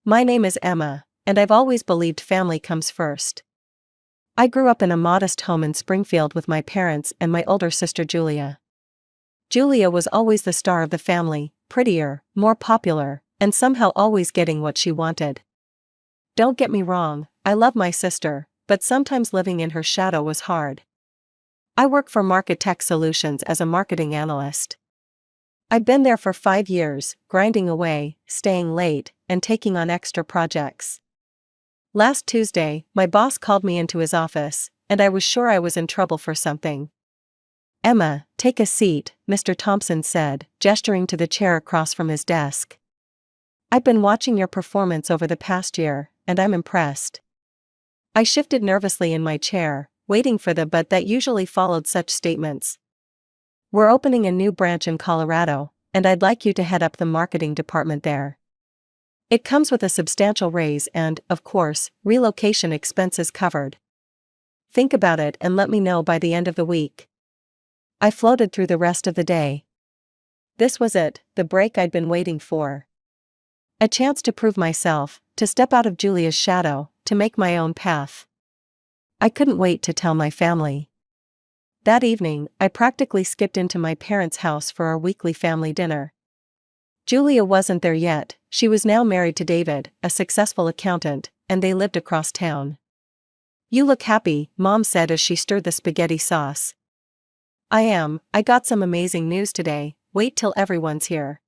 My name is Emma, and I've always believed family comes first. I grew up in a modest home in Springfield with my parents and my older sister Julia. Julia was always the star of the family, prettier, more popular, and somehow always getting what she wanted. Don't get me wrong, I love my sister, but sometimes living in her shadow was hard. I work for Market Tech Solutions as a marketing analyst. I've been there for 5 years, grinding away, staying late, and taking on extra projects. Last Tuesday, my boss called me into his office, and I was sure I was in trouble for something. "Emma, take a seat," Mr. Thompson said, gesturing to the chair across from his desk. "I've been watching your performance over the past year, and I'm impressed." I shifted nervously in my chair, waiting for the but that usually followed such statements. "We're opening a new branch in Colorado, and I'd like you to head up the marketing department there. It comes with a substantial raise and, of course, relocation expenses covered. Think about it and let me know by the end of the week." I floated through the rest of the day. This was it, the break I'd been waiting for. A chance to prove myself, to step out of Julia's shadow, to make my own path. I couldn't wait to tell my family. That evening, I practically skipped into my parents' house for our weekly family dinner. Julia wasn't there yet. She was now married to David, a successful accountant, and they lived across town. "You look happy," Mom said as she stirred the spaghetti sauce. "I am. I got some amazing news today. Wait till everyone's here."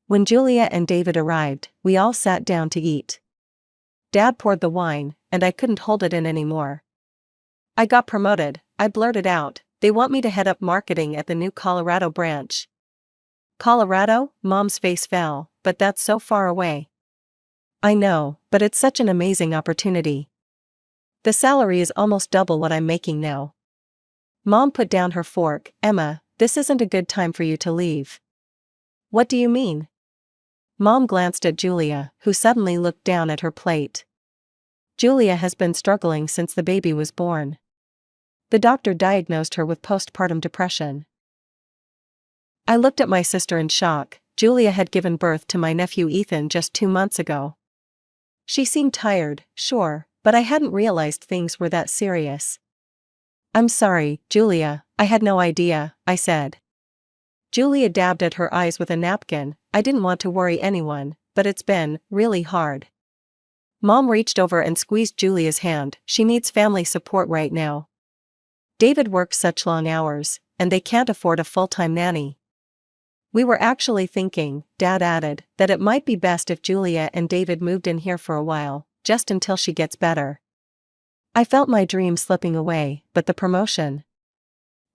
When Julia and David arrived, we all sat down to eat. Dad poured the wine, and I couldn't hold it in anymore. "I got promoted," I blurted out. "They want me to head up marketing at the new Colorado branch." "Colorado?" Mom's face fell, "but that's so far away." "I know, but it's such an amazing opportunity. The salary is almost double what I'm making now." Mom put down her fork. "Emma, this isn't a good time for you to leave." "What do you mean?" Mom glanced at Julia, who suddenly looked down at her plate. "Julia has been struggling since the baby was born. The doctor diagnosed her with postpartum depression." I looked at my sister in shock. Julia had given birth to my nephew Ethan just 2 months ago. She seemed tired, sure, but I hadn't realized things were that serious. "I'm sorry, Julia, I had no idea," I said. Julia dabbed at her eyes with a napkin. "I didn't want to worry anyone, but it's been really hard." Mom reached over and squeezed Julia's hand. "She needs family support right now. David works such long hours, and they can't afford a full-time nanny." "We were actually thinking," Dad added, "that it might be best if Julia and David moved in here for a while, just until she gets better." I felt my dream slipping away, but the promotion.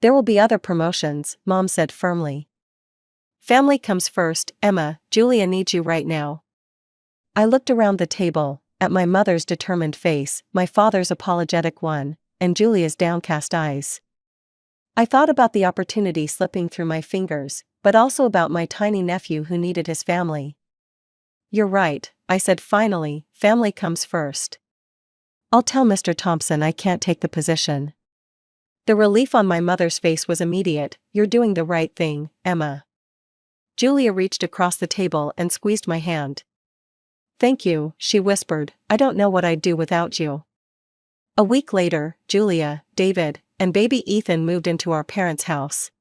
"There will be other promotions," Mom said firmly. "Family comes first, Emma. Julia needs you right now." I looked around the table, at my mother's determined face, my father's apologetic one, and Julia's downcast eyes. I thought about the opportunity slipping through my fingers, but also about my tiny nephew who needed his family. "You're right," I said finally, "family comes first. I'll tell Mr. Thompson I can't take the position." The relief on my mother's face was immediate. "You're doing the right thing, Emma." Julia reached across the table and squeezed my hand. "Thank you," she whispered. "I don't know what I'd do without you." A week later, Julia, David, and baby Ethan moved into our parents' house.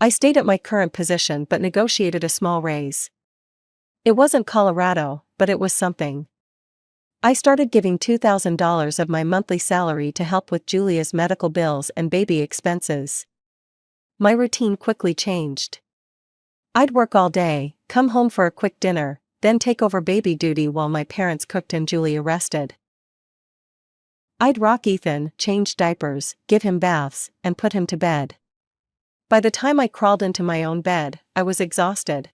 I stayed at my current position but negotiated a small raise. It wasn't Colorado, but it was something. I started giving $2,000 of my monthly salary to help with Julia's medical bills and baby expenses. My routine quickly changed. I'd work all day, come home for a quick dinner, then take over baby duty while my parents cooked and Julia rested. I'd rock Ethan, change diapers, give him baths, and put him to bed. By the time I crawled into my own bed, I was exhausted.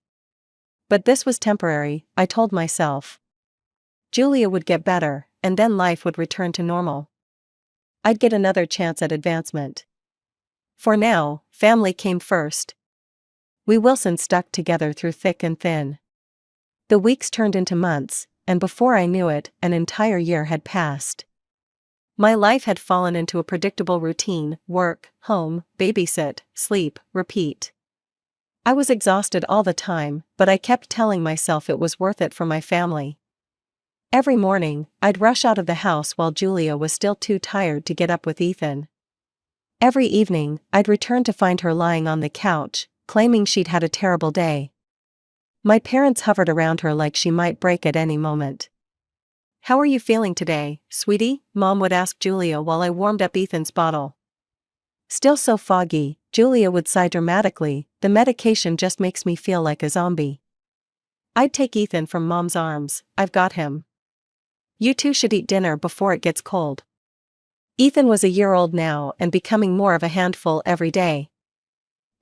But this was temporary, I told myself. Julia would get better, and then life would return to normal. I'd get another chance at advancement. For now, family came first. We Wilsons stuck together through thick and thin. The weeks turned into months, and before I knew it, an entire year had passed. My life had fallen into a predictable routine: work, home, babysit, sleep, repeat. I was exhausted all the time, but I kept telling myself it was worth it for my family. Every morning, I'd rush out of the house while Julia was still too tired to get up with Ethan. Every evening, I'd return to find her lying on the couch, claiming she'd had a terrible day. My parents hovered around her like she might break at any moment. "How are you feeling today, sweetie?" Mom would ask Julia while I warmed up Ethan's bottle. "Still so foggy," Julia would sigh dramatically, "the medication just makes me feel like a zombie." I'd take Ethan from Mom's arms. "I've got him. You two should eat dinner before it gets cold." Ethan was a year old now and becoming more of a handful every day.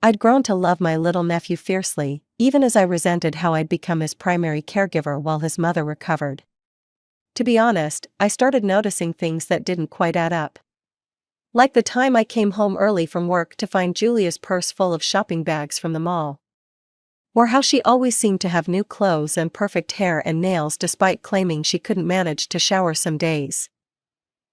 I'd grown to love my little nephew fiercely, even as I resented how I'd become his primary caregiver while his mother recovered. To be honest, I started noticing things that didn't quite add up. Like the time I came home early from work to find Julia's purse full of shopping bags from the mall. Or how she always seemed to have new clothes and perfect hair and nails despite claiming she couldn't manage to shower some days.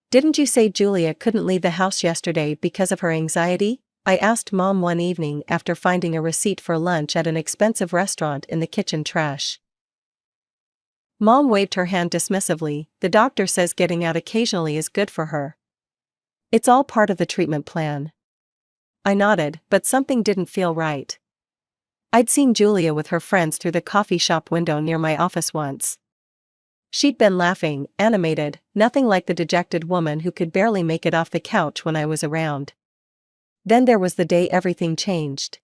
"Didn't you say Julia couldn't leave the house yesterday because of her anxiety?" I asked Mom one evening after finding a receipt for lunch at an expensive restaurant in the kitchen trash. Mom waved her hand dismissively. "The doctor says getting out occasionally is good for her. It's all part of the treatment plan." I nodded, but something didn't feel right. I'd seen Julia with her friends through the coffee shop window near my office once. She'd been laughing, animated, nothing like the dejected woman who could barely make it off the couch when I was around. Then there was the day everything changed.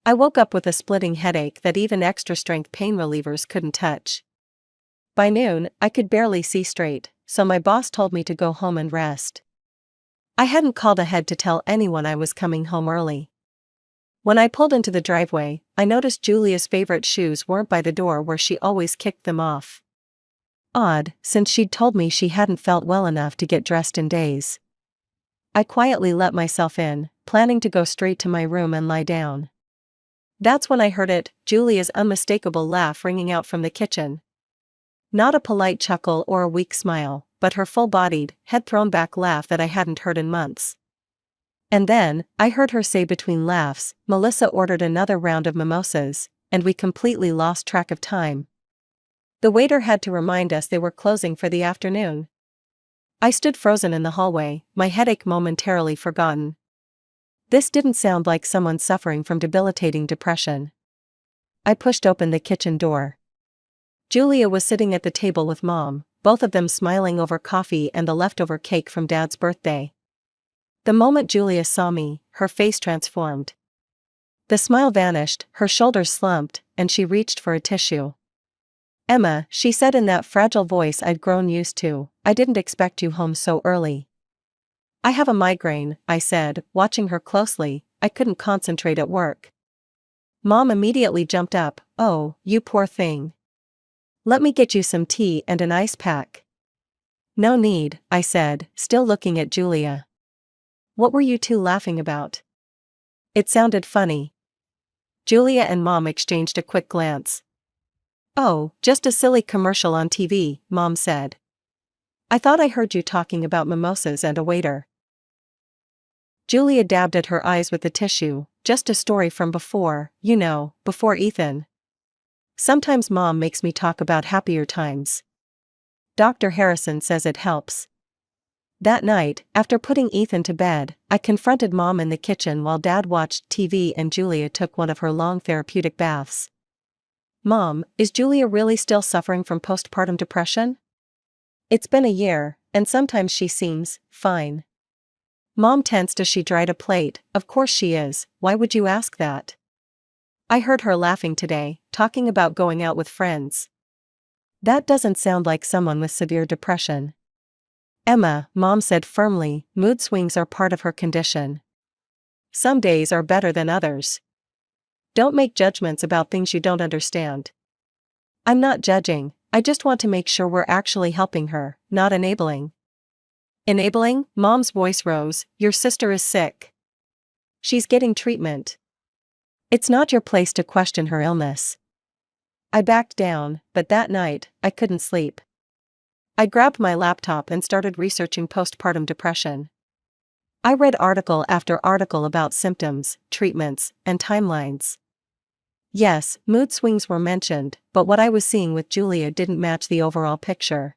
I woke up with a splitting headache that even extra-strength pain relievers couldn't touch. By noon, I could barely see straight, so my boss told me to go home and rest. I hadn't called ahead to tell anyone I was coming home early. When I pulled into the driveway, I noticed Julia's favorite shoes weren't by the door where she always kicked them off. Odd, since she'd told me she hadn't felt well enough to get dressed in days. I quietly let myself in, planning to go straight to my room and lie down. That's when I heard it, Julia's unmistakable laugh ringing out from the kitchen. Not a polite chuckle or a weak smile, but her full-bodied, head-thrown-back laugh that I hadn't heard in months. And then, I heard her say between laughs, "Melissa ordered another round of mimosas," and we completely lost track of time. The waiter had to remind us they were closing for the afternoon. I stood frozen in the hallway, my headache momentarily forgotten. This didn't sound like someone suffering from debilitating depression. I pushed open the kitchen door. Julia was sitting at the table with Mom, both of them smiling over coffee and the leftover cake from Dad's birthday. The moment Julia saw me, her face transformed. The smile vanished, her shoulders slumped, and she reached for a tissue. "Emma," she said in that fragile voice I'd grown used to, "I didn't expect you home so early." "I have a migraine," I said, watching her closely. I couldn't concentrate at work. Mom immediately jumped up. "Oh, you poor thing. Let me get you some tea and an ice pack." "No need," I said, still looking at Julia. "What were you two laughing about?" It sounded funny. Julia and Mom exchanged a quick glance. "Oh, just a silly commercial on TV," Mom said. "I thought I heard you talking about mimosas and a waiter." Julia dabbed at her eyes with the tissue. "Just a story from before, you know, before Ethan. Sometimes Mom makes me talk about happier times. Dr. Harrison says it helps." That night, after putting Ethan to bed, I confronted Mom in the kitchen while Dad watched TV and Julia took one of her long therapeutic baths. "Mom, is Julia really still suffering from postpartum depression? It's been a year, and sometimes she seems fine." Mom tensed as she dried a plate. "Of course she is, why would you ask that? I heard her laughing today, talking about going out with friends. That doesn't sound like someone with severe depression." "Emma," Mom said firmly, "mood swings are part of her condition. Some days are better than others. Don't make judgments about things you don't understand." "I'm not judging, I just want to make sure we're actually helping her, not enabling." "Enabling?" Mom's voice rose. "Your sister is sick. She's getting treatment. It's not your place to question her illness." I backed down, but that night, I couldn't sleep. I grabbed my laptop and started researching postpartum depression. I read article after article about symptoms, treatments, and timelines. Yes, mood swings were mentioned, but what I was seeing with Julia didn't match the overall picture.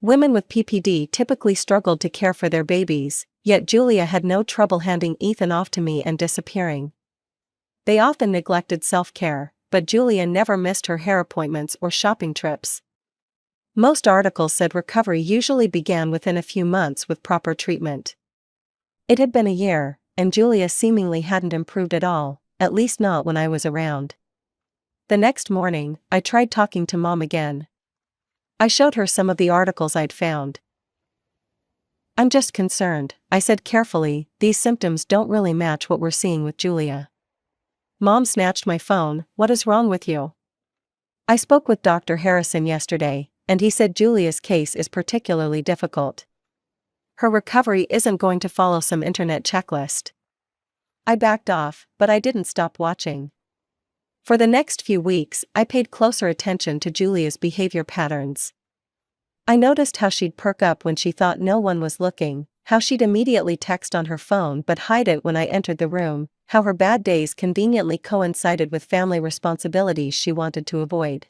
Women with PPD typically struggled to care for their babies, yet Julia had no trouble handing Ethan off to me and disappearing. They often neglected self-care, but Julia never missed her hair appointments or shopping trips. Most articles said recovery usually began within a few months with proper treatment. It had been a year, and Julia seemingly hadn't improved at all, at least not when I was around. The next morning, I tried talking to Mom again. I showed her some of the articles I'd found. "I'm just concerned," I said carefully, "these symptoms don't really match what we're seeing with Julia." Mom snatched my phone. "What is wrong with you?" "I spoke with Dr. Harrison yesterday, and he said Julia's case is particularly difficult. Her recovery isn't going to follow some internet checklist." I backed off, but I didn't stop watching. For the next few weeks, I paid closer attention to Julia's behavior patterns. I noticed how she'd perk up when she thought no one was looking, how she'd immediately text on her phone but hide it when I entered the room, how her bad days conveniently coincided with family responsibilities she wanted to avoid.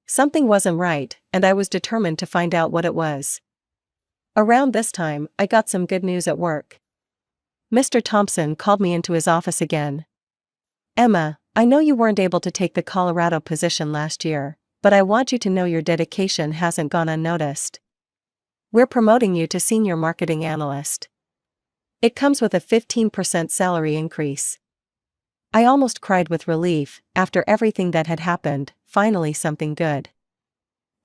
Something wasn't right, and I was determined to find out what it was. Around this time, I got some good news at work. Mr. Thompson called me into his office again. "Emma, I know you weren't able to take the Colorado position last year, but I want you to know your dedication hasn't gone unnoticed. We're promoting you to senior marketing analyst. It comes with a 15% salary increase." I almost cried with relief. After everything that had happened, finally something good.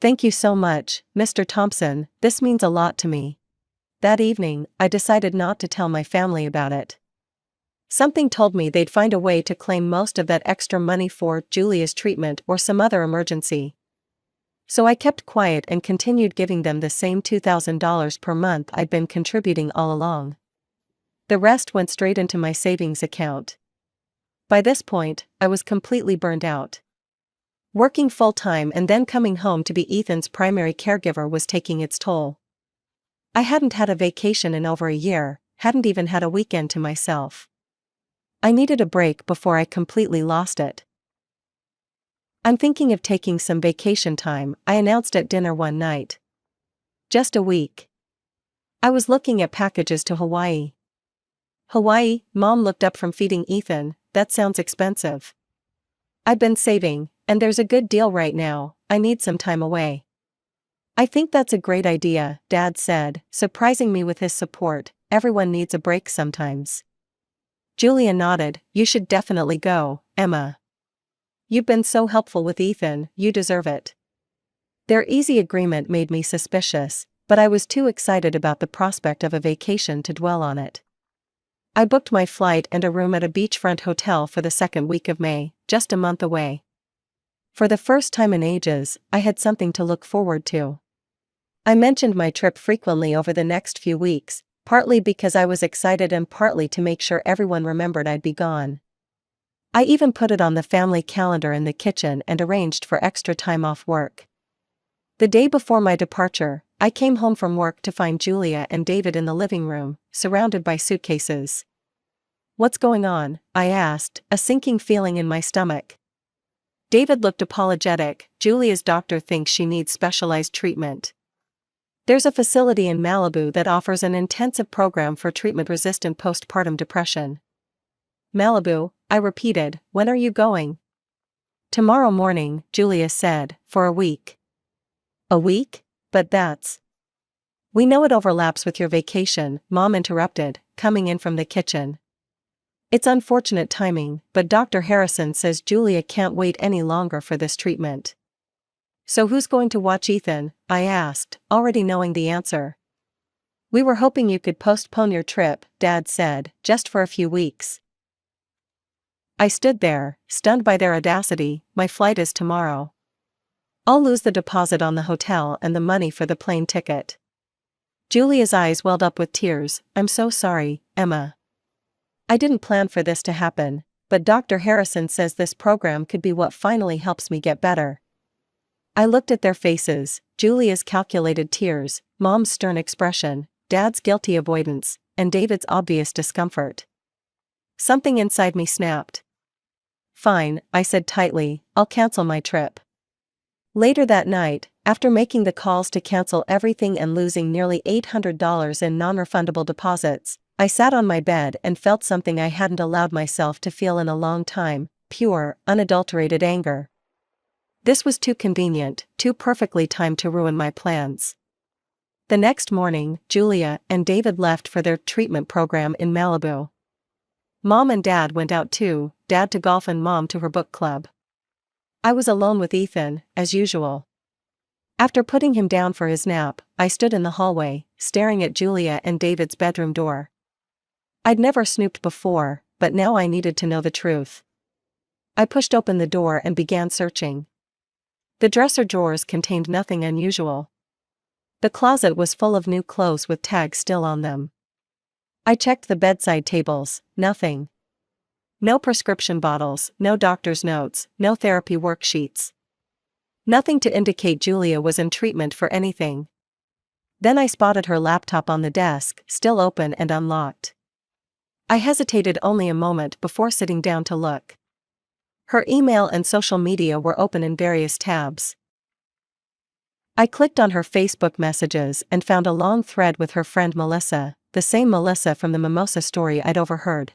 "Thank you so much, Mr. Thompson, this means a lot to me." That evening, I decided not to tell my family about it. Something told me they'd find a way to claim most of that extra money for Julia's treatment or some other emergency. So I kept quiet and continued giving them the same $2,000 per month I'd been contributing all along. The rest went straight into my savings account. By this point, I was completely burned out. Working full-time and then coming home to be Ethan's primary caregiver was taking its toll. I hadn't had a vacation in over a year, hadn't even had a weekend to myself. I needed a break before I completely lost it. "I'm thinking of taking some vacation time," I announced at dinner one night. "Just a week." I was looking at packages to Hawaii. "Hawaii?" Mom looked up from feeding Ethan. "That sounds expensive." "I've been saving, and there's a good deal right now. I need some time away." "I think that's a great idea," Dad said, surprising me with his support. "Everyone needs a break sometimes." Julia nodded. "You should definitely go, Emma. You've been so helpful with Ethan, you deserve it." Their easy agreement made me suspicious, but I was too excited about the prospect of a vacation to dwell on it. I booked my flight and a room at a beachfront hotel for the second week of May, just a month away. For the first time in ages, I had something to look forward to. I mentioned my trip frequently over the next few weeks, partly because I was excited and partly to make sure everyone remembered I'd be gone. I even put it on the family calendar in the kitchen and arranged for extra time off work. The day before my departure, I came home from work to find Julia and David in the living room, surrounded by suitcases. "What's going on?" I asked, a sinking feeling in my stomach. David looked apologetic. "Julia's doctor thinks she needs specialized treatment. There's a facility in Malibu that offers an intensive program for treatment-resistant postpartum depression." "Malibu," I repeated. "When are you going?" "Tomorrow morning," Julia said, "for a week." "A week? But that's—" "We know it overlaps with your vacation," Mom interrupted, coming in from the kitchen. "It's unfortunate timing, but Dr. Harrison says Julia can't wait any longer for this treatment." "So who's going to watch Ethan?" I asked, already knowing the answer. "We were hoping you could postpone your trip," Dad said, "just for a few weeks." I stood there, stunned by their audacity. "My flight is tomorrow. I'll lose the deposit on the hotel and the money for the plane ticket." Julia's eyes welled up with tears. "I'm so sorry, Emma. I didn't plan for this to happen, but Dr. Harrison says this program could be what finally helps me get better." I looked at their faces, Julia's calculated tears, Mom's stern expression, Dad's guilty avoidance, and David's obvious discomfort. Something inside me snapped. Fine, I said tightly, I'll cancel my trip. Later that night, after making the calls to cancel everything and losing nearly $800 in non-refundable deposits, I sat on my bed and felt something I hadn't allowed myself to feel in a long time: pure, unadulterated anger. This was too convenient, too perfectly timed to ruin my plans. The next morning, Julia and David left for their treatment program in Malibu. Mom and Dad went out too, Dad to golf and Mom to her book club. I was alone with Ethan, as usual. After putting him down for his nap, I stood in the hallway, staring at Julia and David's bedroom door. I'd never snooped before, but now I needed to know the truth. I pushed open the door and began searching. The dresser drawers contained nothing unusual. The closet was full of new clothes with tags still on them. I checked the bedside tables, nothing. No prescription bottles, no doctor's notes, no therapy worksheets. Nothing to indicate Julia was in treatment for anything. Then I spotted her laptop on the desk, still open and unlocked. I hesitated only a moment before sitting down to look. Her email and social media were open in various tabs. I clicked on her Facebook messages and found a long thread with her friend Melissa, the same Melissa from the mimosa story I'd overheard.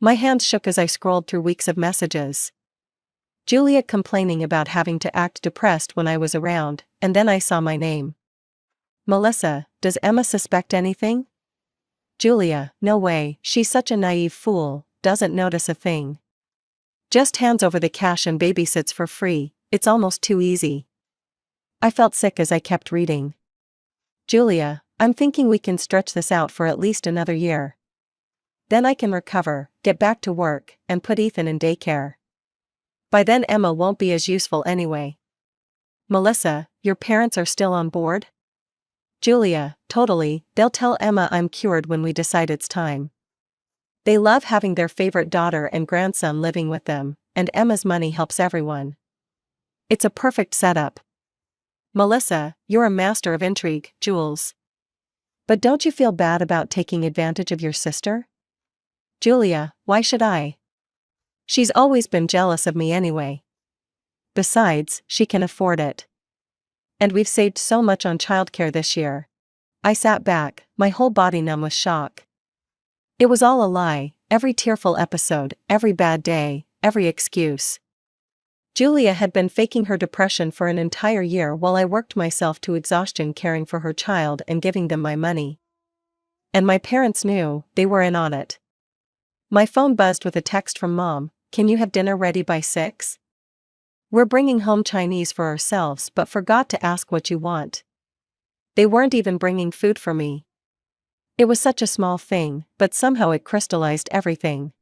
My hands shook as I scrolled through weeks of messages. Julia complaining about having to act depressed when I was around, and then I saw my name. Melissa, does Emma suspect anything? Julia, no way, she's such a naive fool, doesn't notice a thing. Just hands over the cash and babysits for free, it's almost too easy. I felt sick as I kept reading. Julia, I'm thinking we can stretch this out for at least another year. Then I can recover, get back to work, and put Ethan in daycare. By then Emma won't be as useful anyway. Melissa, your parents are still on board? Julia, totally, they'll tell Emma I'm cured when we decide it's time. They love having their favorite daughter and grandson living with them, and Emma's money helps everyone. It's a perfect setup. Melissa, you're a master of intrigue, Jules. But don't you feel bad about taking advantage of your sister? Julia, why should I? She's always been jealous of me anyway. Besides, she can afford it. And we've saved so much on childcare this year. I sat back, my whole body numb with shock. It was all a lie, every tearful episode, every bad day, every excuse. Julia had been faking her depression for an entire year while I worked myself to exhaustion caring for her child and giving them my money. And my parents knew, they were in on it. My phone buzzed with a text from Mom, can you have dinner ready by 6? We're bringing home Chinese for ourselves but forgot to ask what you want. They weren't even bringing food for me. It was such a small thing, but somehow it crystallized everything.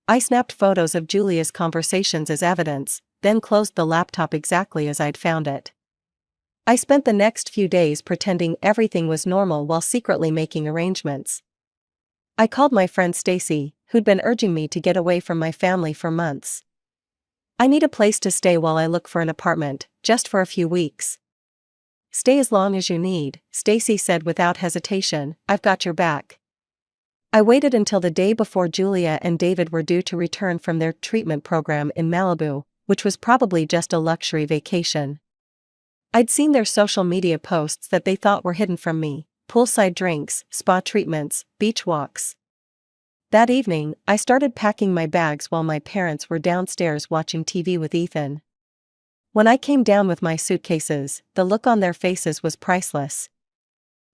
I snapped photos of Julia's conversations as evidence, then closed the laptop exactly as I'd found it. I spent the next few days pretending everything was normal while secretly making arrangements. I called my friend Stacy, who'd been urging me to get away from my family for months. I need a place to stay while I look for an apartment, just for a few weeks. Stay as long as you need, Stacy said without hesitation, I've got your back. I waited until the day before Julia and David were due to return from their treatment program in Malibu, which was probably just a luxury vacation. I'd seen their social media posts that they thought were hidden from me: poolside drinks, spa treatments, beach walks. That evening, I started packing my bags while my parents were downstairs watching TV with Ethan. When I came down with my suitcases, the look on their faces was priceless.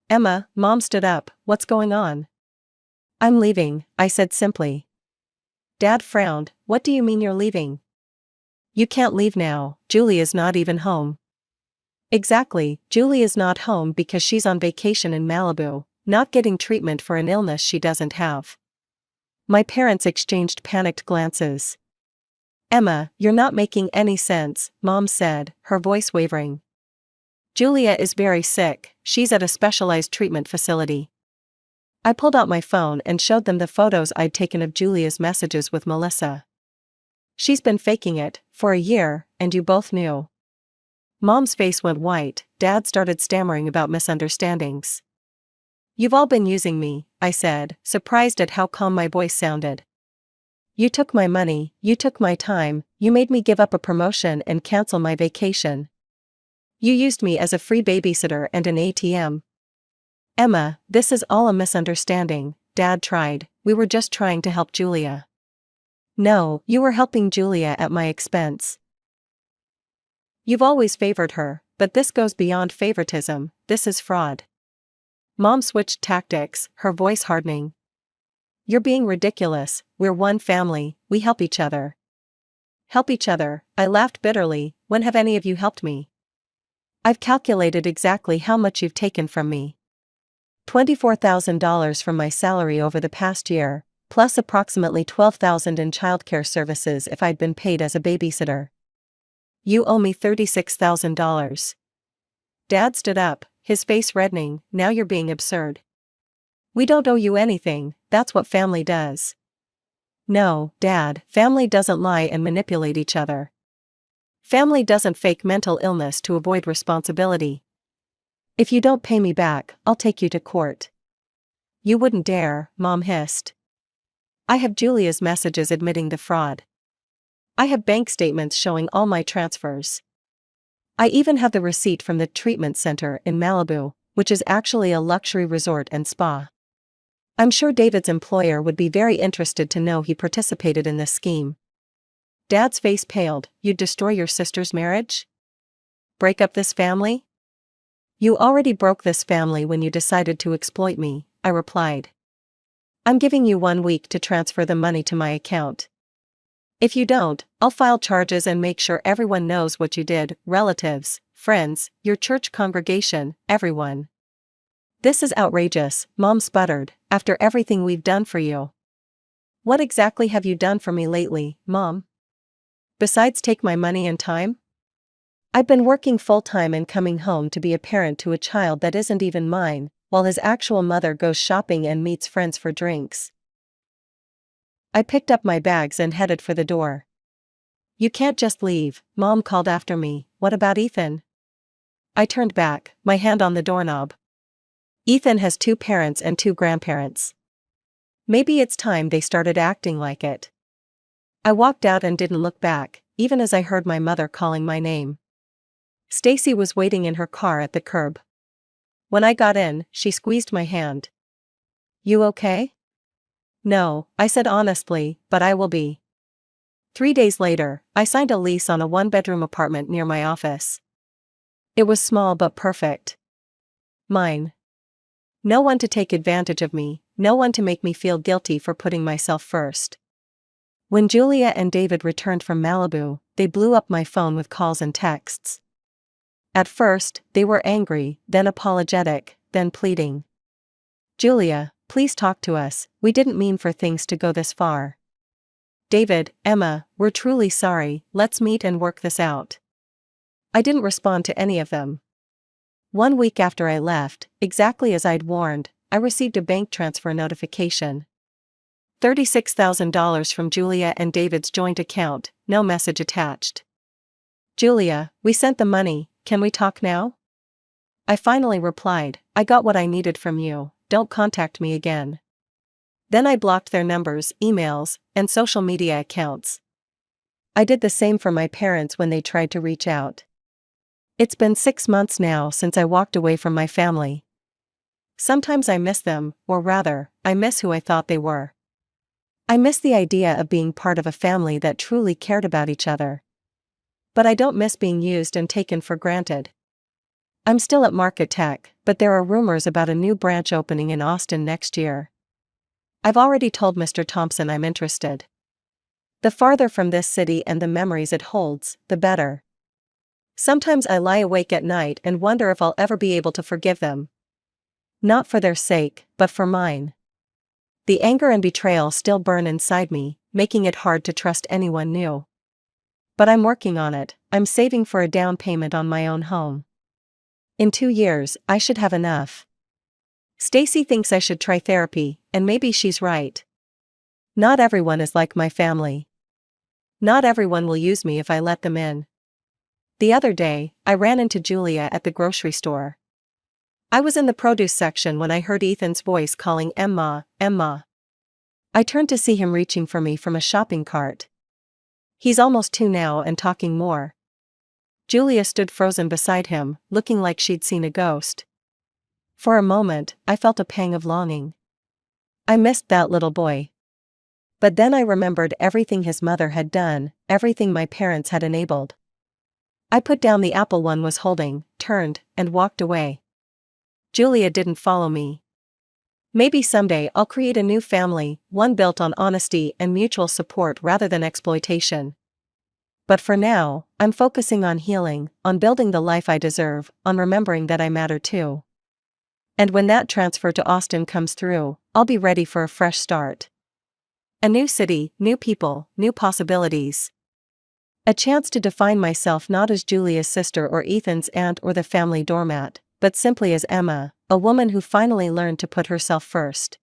Emma, Mom stood up, what's going on? I'm leaving, I said simply. Dad frowned, what do you mean you're leaving? You can't leave now, Julia's not even home. Exactly, Julia's not home because she's on vacation in Malibu, not getting treatment for an illness she doesn't have. My parents exchanged panicked glances. Emma, you're not making any sense, Mom said, her voice wavering. Julia is very sick, she's at a specialized treatment facility. I pulled out my phone and showed them the photos I'd taken of Julia's messages with Melissa. She's been faking it, for a year, and you both knew. Mom's face went white, Dad started stammering about misunderstandings. You've all been using me, I said, surprised at how calm my voice sounded. You took my money, you took my time, you made me give up a promotion and cancel my vacation. You used me as a free babysitter and an ATM. Emma, this is all a misunderstanding. Dad tried, we were just trying to help Julia. No, you were helping Julia at my expense. You've always favored her, but this goes beyond favoritism, this is fraud. Mom switched tactics, her voice hardening. You're being ridiculous, we're one family, we help each other. Help each other, I laughed bitterly, when have any of you helped me? I've calculated exactly how much you've taken from me. $24,000 from my salary over the past year, plus approximately $12,000 in childcare services if I'd been paid as a babysitter. You owe me $36,000. Dad stood up, his face reddening, now you're being absurd. We don't owe you anything, that's what family does. No, Dad, family doesn't lie and manipulate each other. Family doesn't fake mental illness to avoid responsibility. If you don't pay me back, I'll take you to court. You wouldn't dare, Mom hissed. I have Julia's messages admitting the fraud. I have bank statements showing all my transfers. I even have the receipt from the treatment center in Malibu, which is actually a luxury resort and spa. I'm sure David's employer would be very interested to know he participated in this scheme. Dad's face paled. You'd destroy your sister's marriage? Break up this family? You already broke this family when you decided to exploit me, I replied. I'm giving you 1 week to transfer the money to my account. If you don't, I'll file charges and make sure everyone knows what you did, relatives, friends, your church congregation, everyone. This is outrageous, Mom sputtered, after everything we've done for you. What exactly have you done for me lately, Mom? Besides take my money and time? I've been working full-time and coming home to be a parent to a child that isn't even mine, while his actual mother goes shopping and meets friends for drinks. I picked up my bags and headed for the door. You can't just leave, Mom called after me. What about Ethan? I turned back, my hand on the doorknob. Ethan has 2 parents and 2 grandparents. Maybe it's time they started acting like it. I walked out and didn't look back, even as I heard my mother calling my name. Stacy was waiting in her car at the curb. When I got in, she squeezed my hand. You okay? No, I said honestly, but I will be. 3 days later, I signed a lease on a 1-bedroom apartment near my office. It was small but perfect. Mine. No one to take advantage of me, no one to make me feel guilty for putting myself first. When Julia and David returned from Malibu, they blew up my phone with calls and texts. At first, they were angry, then apologetic, then pleading. Julia, please talk to us, we didn't mean for things to go this far. David, Emma, we're truly sorry, let's meet and work this out. I didn't respond to any of them. 1 week after I left, exactly as I'd warned, I received a bank transfer notification. $36,000 from Julia and David's joint account, no message attached. Julia, we sent the money, can we talk now? I finally replied, I got what I needed from you, don't contact me again. Then I blocked their numbers, emails, and social media accounts. I did the same for my parents when they tried to reach out. It's been 6 months now since I walked away from my family. Sometimes I miss them, or rather, I miss who I thought they were. I miss the idea of being part of a family that truly cared about each other. But I don't miss being used and taken for granted. I'm still at Market Tech, but there are rumors about a new branch opening in Austin next year. I've already told Mr. Thompson I'm interested. The farther from this city and the memories it holds, the better. Sometimes I lie awake at night and wonder if I'll ever be able to forgive them. Not for their sake, but for mine. The anger and betrayal still burn inside me, making it hard to trust anyone new. But I'm working on it, I'm saving for a down payment on my own home. In 2 years, I should have enough. Stacy thinks I should try therapy, and maybe she's right. Not everyone is like my family. Not everyone will use me if I let them in. The other day, I ran into Julia at the grocery store. I was in the produce section when I heard Ethan's voice calling Emma, Emma. I turned to see him reaching for me from a shopping cart. He's almost 2 now and talking more. Julia stood frozen beside him, looking like she'd seen a ghost. For a moment, I felt a pang of longing. I missed that little boy. But then I remembered everything his mother had done, everything my parents had enabled. I put down the apple one was holding, turned, and walked away. Julia didn't follow me. Maybe someday I'll create a new family, one built on honesty and mutual support rather than exploitation. But for now, I'm focusing on healing, on building the life I deserve, on remembering that I matter too. And when that transfer to Austin comes through, I'll be ready for a fresh start. A new city, new people, new possibilities. A chance to define myself not as Julia's sister or Ethan's aunt or the family doormat, but simply as Emma, a woman who finally learned to put herself first.